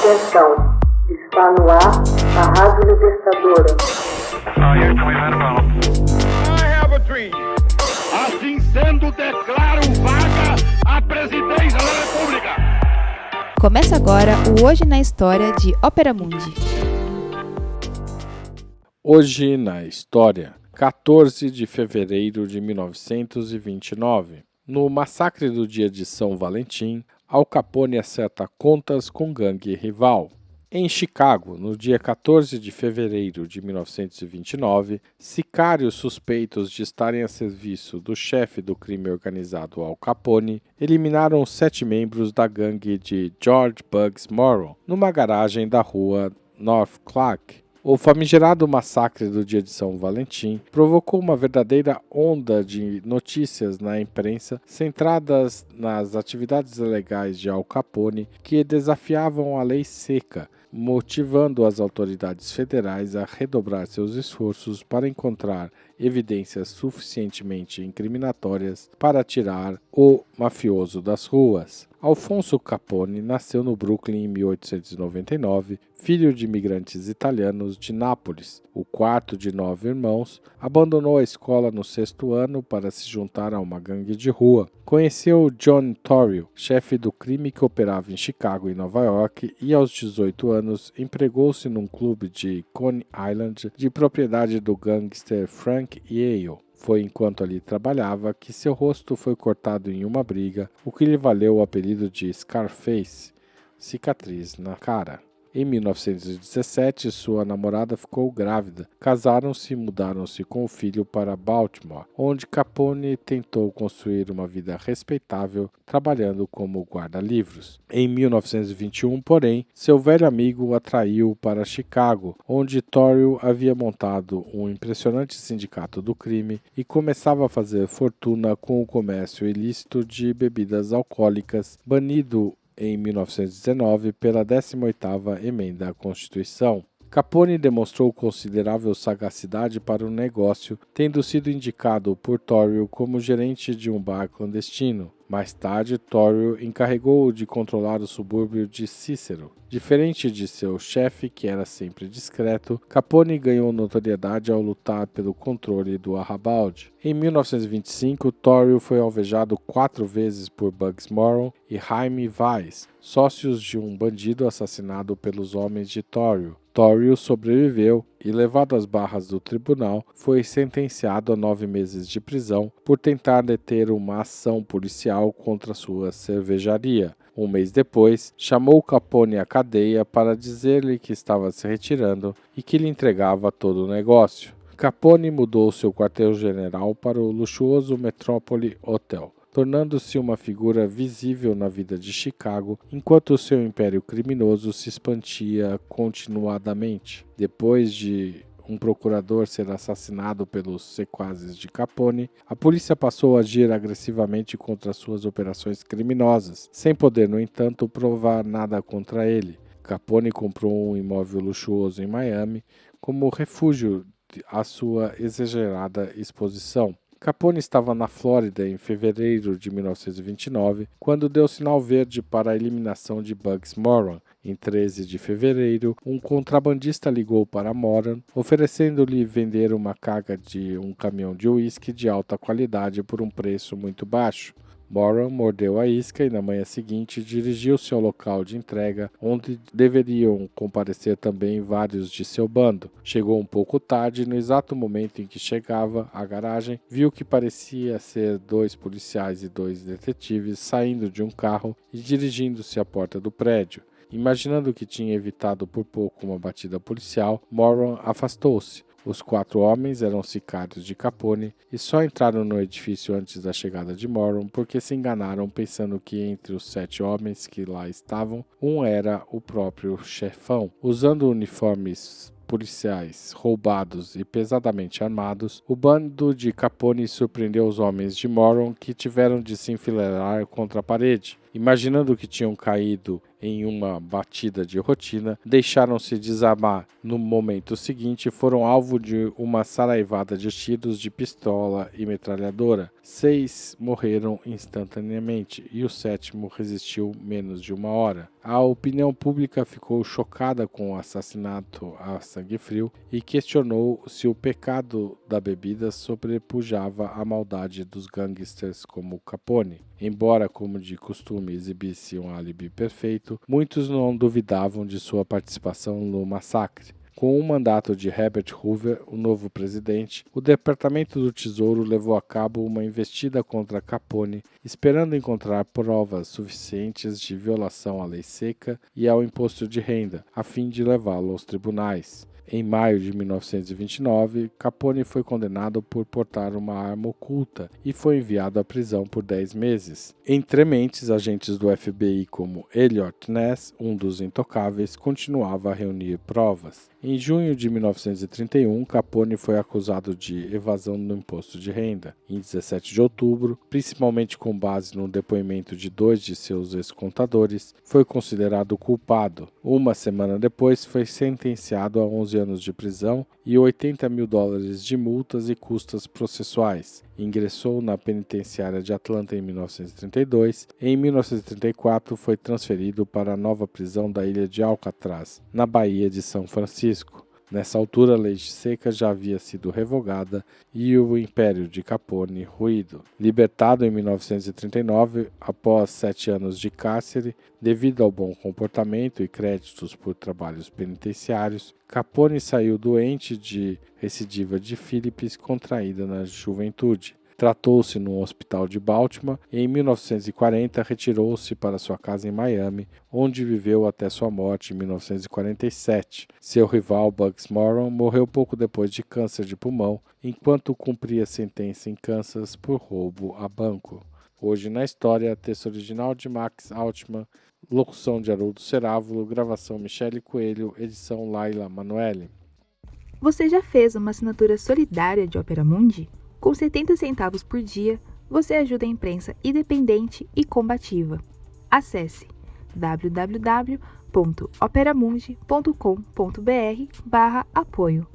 Atenção, está no ar a Rádio Libertadora. I have a dream. Assim sendo, declaro vaga a presidência da República. Começa agora o Hoje na História de Ópera Mundi. Hoje na História, 14 de fevereiro de 1929. No massacre do dia de São Valentim, Al Capone acerta contas com gangue rival. Em Chicago, no dia 14 de fevereiro de 1929, sicários suspeitos de estarem a serviço do chefe do crime organizado Al Capone eliminaram 7 membros da gangue de George Bugs Morrow, numa garagem da rua North Clark. O famigerado massacre do dia de São Valentim provocou uma verdadeira onda de notícias na imprensa centradas nas atividades ilegais de Al Capone que desafiavam a lei seca, motivando as autoridades federais a redobrar seus esforços para encontrar evidências suficientemente incriminatórias para tirar o mafioso das ruas. Alfonso Capone nasceu no Brooklyn em 1899, filho de imigrantes italianos de Nápoles. O quarto de 9 irmãos, abandonou a escola no 6º ano para se juntar a uma gangue de rua. Conheceu John Torrio, chefe do crime que operava em Chicago e Nova York, e aos 18 anos empregou-se num clube de Coney Island de propriedade do gangster Frank Yale. Foi enquanto ali trabalhava que seu rosto foi cortado em uma briga, o que lhe valeu o apelido de Scarface, cicatriz na cara. Em 1917, sua namorada ficou grávida. Casaram-se e mudaram-se com o filho para Baltimore, onde Capone tentou construir uma vida respeitável, trabalhando como guarda-livros. Em 1921, porém, seu velho amigo o atraiu para Chicago, onde Torrio havia montado um impressionante sindicato do crime e começava a fazer fortuna com o comércio ilícito de bebidas alcoólicas, banido em 1919 pela 18ª emenda à Constituição. Capone demonstrou considerável sagacidade para o negócio, tendo sido indicado por Torrio como gerente de um bar clandestino. Mais tarde, Torrio encarregou-o de controlar o subúrbio de Cícero. Diferente de seu chefe, que era sempre discreto, Capone ganhou notoriedade ao lutar pelo controle do arrabalde. Em 1925, Torrio foi alvejado 4 vezes por Bugs Morrow e Jaime Weiss, sócios de um bandido assassinado pelos homens de Torrio. Torrio sobreviveu e, levado às barras do tribunal, foi sentenciado a 9 meses de prisão por tentar deter uma ação policial contra sua cervejaria. Um mês depois, chamou Capone à cadeia para dizer-lhe que estava se retirando e que lhe entregava todo o negócio. Capone mudou seu quartel-general para o luxuoso Metropole Hotel, tornando-se uma figura visível na vida de Chicago, enquanto seu império criminoso se expandia continuadamente. Depois de um procurador ser assassinado pelos sequazes de Capone, a polícia passou a agir agressivamente contra suas operações criminosas, sem poder, no entanto, provar nada contra ele. Capone comprou um imóvel luxuoso em Miami como refúgio à sua exagerada exposição. Capone estava na Flórida em fevereiro de 1929, quando deu sinal verde para a eliminação de Bugs Morrow. Em 13 de fevereiro, um contrabandista ligou para Moran, oferecendo-lhe vender uma carga de um caminhão de uísque de alta qualidade por um preço muito baixo. Moran mordeu a isca e, na manhã seguinte, dirigiu-se ao local de entrega, onde deveriam comparecer também vários de seu bando. Chegou um pouco tarde e, no exato momento em que chegava à garagem, viu que parecia ser 2 policiais e 2 detetives saindo de um carro e dirigindo-se à porta do prédio. Imaginando que tinha evitado por pouco uma batida policial, Moran afastou-se. Os 4 homens eram sicários de Capone e só entraram no edifício antes da chegada de Moran porque se enganaram pensando que entre os 7 homens que lá estavam, um era o próprio chefão. Usando uniformes policiais roubados e pesadamente armados, o bando de Capone surpreendeu os homens de Moran, que tiveram de se enfileirar contra a parede. Imaginando que tinham caído em uma batida de rotina, deixaram-se desarmar. No momento seguinte, foram alvo de uma saraivada de tiros de pistola e metralhadora. 6 morreram instantaneamente e o 7º resistiu menos de uma hora. A opinião pública ficou chocada com o assassinato a sangue frio e questionou se o pecado da bebida sobrepujava a maldade dos gangsters como Capone. Embora, como de costume, exibisse um álibi perfeito, muitos não duvidavam de sua participação no massacre. Com o mandato de Herbert Hoover, o novo presidente, o Departamento do Tesouro levou a cabo uma investida contra Capone, esperando encontrar provas suficientes de violação à lei seca e ao imposto de renda, a fim de levá-lo aos tribunais. Em maio de 1929, Capone foi condenado por portar uma arma oculta e foi enviado à prisão por 10 meses. Entre mentes, agentes do FBI como Elliot Ness, um dos intocáveis, continuava a reunir provas. Em junho de 1931, Capone foi acusado de evasão do imposto de renda. Em 17 de outubro, principalmente com base no depoimento de 2 de seus ex-contadores, foi considerado culpado. Uma semana depois, foi sentenciado a 11 anos de prisão e $80 mil de multas e custas processuais. Ingressou na penitenciária de Atlanta em 1932 e em 1934 foi transferido para a nova prisão da ilha de Alcatraz, na Baía de São Francisco. Nessa altura, a lei seca já havia sido revogada e o império de Capone ruído. Libertado em 1939, após 7 anos de cárcere, devido ao bom comportamento e créditos por trabalhos penitenciários, Capone saiu doente de recidiva de Phillips contraída na juventude. Tratou-se num hospital de Baltimore e em 1940 retirou-se para sua casa em Miami, onde viveu até sua morte em 1947. Seu rival Bugs Moran morreu pouco depois de câncer de pulmão, enquanto cumpria sentença em Kansas por roubo a banco. Hoje na história, texto original de Max Altman, locução de Haroldo Cerávulo, gravação Michele Coelho, edição Laila Manoeli. Você já fez uma assinatura solidária de Opera Mundi? Com 70 centavos por dia, você ajuda a imprensa independente e combativa. Acesse www.operamundi.com.br/apoio.